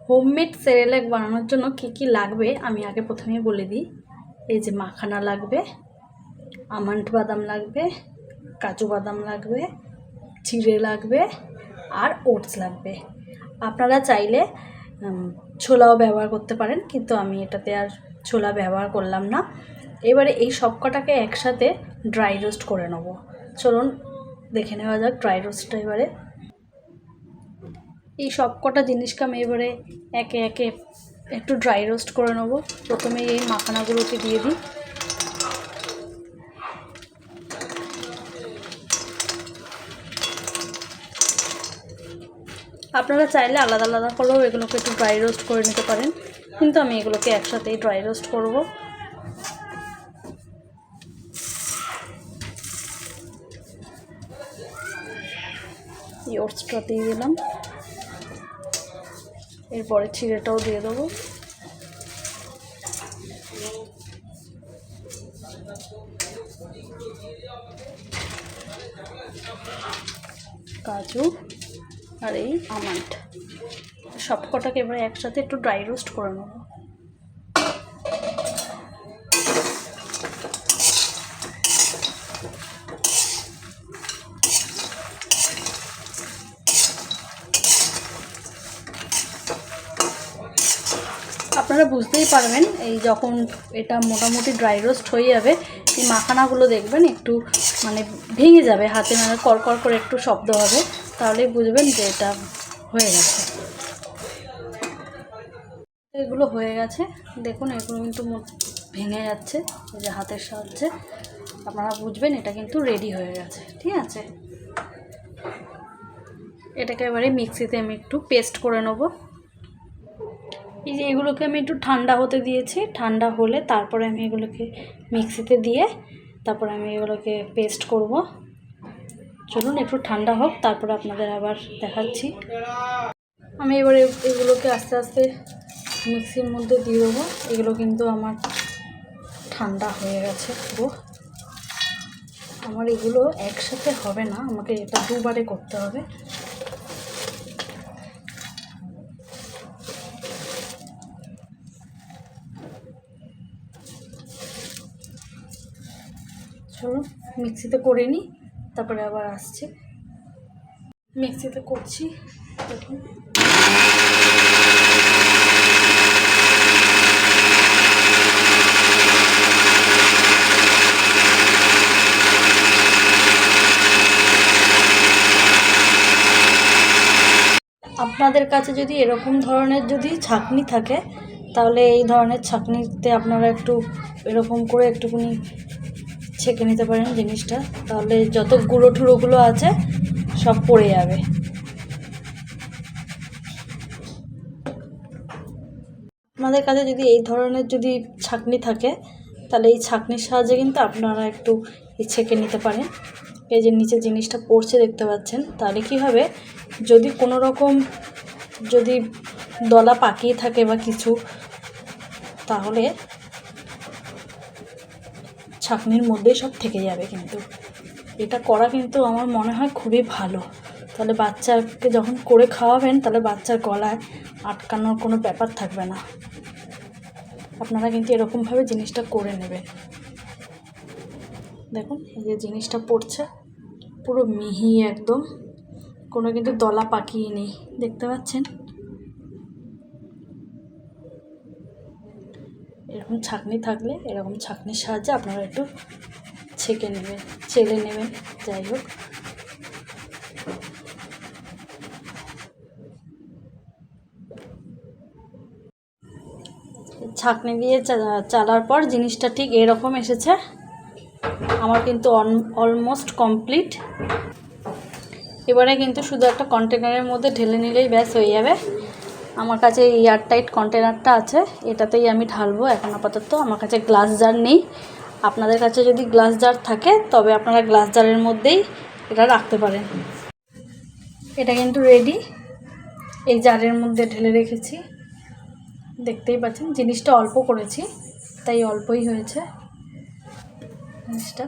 Homemade Cerelac বানানোর জন্য কি লাগবে আমি আগে প্রথমেই বলে দিই। এই যে মাখানা লাগবে, আমন্ড বাদাম লাগবে, কাজু বাদাম লাগবে, চিড়ে লাগবে আর ওটস লাগবে। আপনারা চাইলে ছোলাও ব্যবহার করতে পারেন, কিন্তু আমি এটাতে আর ছোলা ব্যবহার করলাম না। এবারে এই সব কটাকে একসাথে ড্রাই রোস্ট করে নেব। চলুন দেখে নেওয়া যাক ড্রাই রোস্টটা। এবারে এই সব কটা জিনিসকে আমি এবারে একে একে একটু ড্রাই রোস্ট করে নেব। প্রথমে এই মাখানাগুলোকে দিয়ে দিই। আপনারা চাইলে আলাদা আলাদা করেও এগুলোকে একটু ড্রাই রোস্ট করে নিতে পারেন, কিন্তু আমি এগুলোকে একসাথেই ড্রাই রোস্ট করব। এই ওটসটা দিয়ে দিলাম, এরপরে চিড়েটাও দিয়ে দেবো। কাজু আর এই আমন্ড সব কটাকে এবারে একসাথে একটু ড্রাই রোস্ট করে নেব। আপনারা বুঝতেই পারবেন এই যখন এটা মোটামুটি ড্রাই রোস্ট হয়ে যাবে, এই মাখানাগুলো দেখবেন একটু মানে ভেঙে যাবে, হাতে মানে কড়কড় করে একটু শব্দ হবে, তাহলেই বুঝবেন যে এটা হয়ে গেছে। এগুলো হয়ে গেছে, দেখুন এগুলো কিন্তু ভেঙে যাচ্ছে এই যে হাতের সাহায্যে, আপনারা বুঝবেন এটা কিন্তু রেডি হয়ে গেছে। ঠিক আছে, এটাকে এবারে মিক্সিতে আমি একটু পেস্ট করে নেব। এই যে এগুলোকে আমি একটু ঠান্ডা হতে দিয়েছি, ঠান্ডা হলে তারপরে আমি এগুলোকে মিক্সিতে দিয়ে তারপরে আমি এগুলোকে পেস্ট করব। চলুন একটু ঠান্ডা হোক, তারপরে আপনাদের আবার দেখাচ্ছি। আমি এবারে এগুলোকে আস্তে আস্তে মিক্সির মধ্যে দিয়ে দেবো। এগুলো কিন্তু আমার ঠান্ডা হয়ে গেছে পুরো। আমার এগুলো একসাথে হবে না, আমাকে এটা দুবারে করতে হবে। চলো মিক্সিতে করে নিই, তারপরে আবার আসছি। মিক্সিতে করছি, দেখুন আপনাদের কাছে যদি এরকম ধরনের যদি ছাঁকনি থাকে, তাহলে এই ধরনের ছাঁকনিতে আপনারা একটু এরকম করে একটুখানি ছেঁকে নিতে পারেন জিনিসটা, তাহলে যত গুঁড়ো ঠুড়োগুলো আছে সব পড়ে যাবে। আপনাদের কাছে যদি এই ধরনের যদি ছাঁকনি থাকে, তাহলে এই ছাঁকনির সাহায্যে কিন্তু আপনারা একটু ছেঁকে নিতে পারেন। এই যে নিচে জিনিসটা পড়ছে দেখতে পাচ্ছেন, তাহলে কি হবে, যদি কোনো রকম যদি দলা পাকিয়ে থাকে বা কিছু, তাহলে ছাঁকনির মধ্যেই সব থেকে যাবে। কিন্তু এটা করা কিন্তু আমার মনে হয় খুবই ভালো, তাহলে বাচ্চাকে যখন করে খাওয়াবেন তাহলে বাচ্চার গলায় আটকানোর কোনো ব্যাপার থাকবে না। আপনারা কিন্তু এরকমভাবে জিনিসটা করে নেবেন। দেখুন এই যে জিনিসটা পড়ছে পুরো মিহি একদম, কোনো কিন্তু দলা পাকিয়ে নেই, দেখতে পাচ্ছেন। এরকম ছাঁকনি থাকলে এরকম ছাঁকনির সাহায্যে আপনারা একটু ছেঁকে নেবেন, চেলে নেবেন, যাই হোক। ছাঁকনি দিয়ে চালার পর জিনিসটা ঠিক এরকম এসেছে। আমার কিন্তু অলমোস্ট কমপ্লিট। এবারে কিন্তু শুধু একটা কন্টেনারের মধ্যে ঢেলে নিলেই ব্যাস হয়ে যাবে। আমার কাছে এয়ারটাইট কন্টেনারটা আছে, এটাতেই আমি ঢালবো এখন আপাতত। আমার কাছে গ্লাস জার নেই, আপনাদের কাছে যদি গ্লাস জার থাকে তবে আপনারা গ্লাস জারের মধ্যেই এটা রাখতে পারেন। এটা কিন্তু রেডি, এই জারের মধ্যে ঢেলে রেখেছি, দেখতেই পাচ্ছেন। জিনিসটা অল্প করেছি তাই অল্পই হয়েছে জিনিসটা।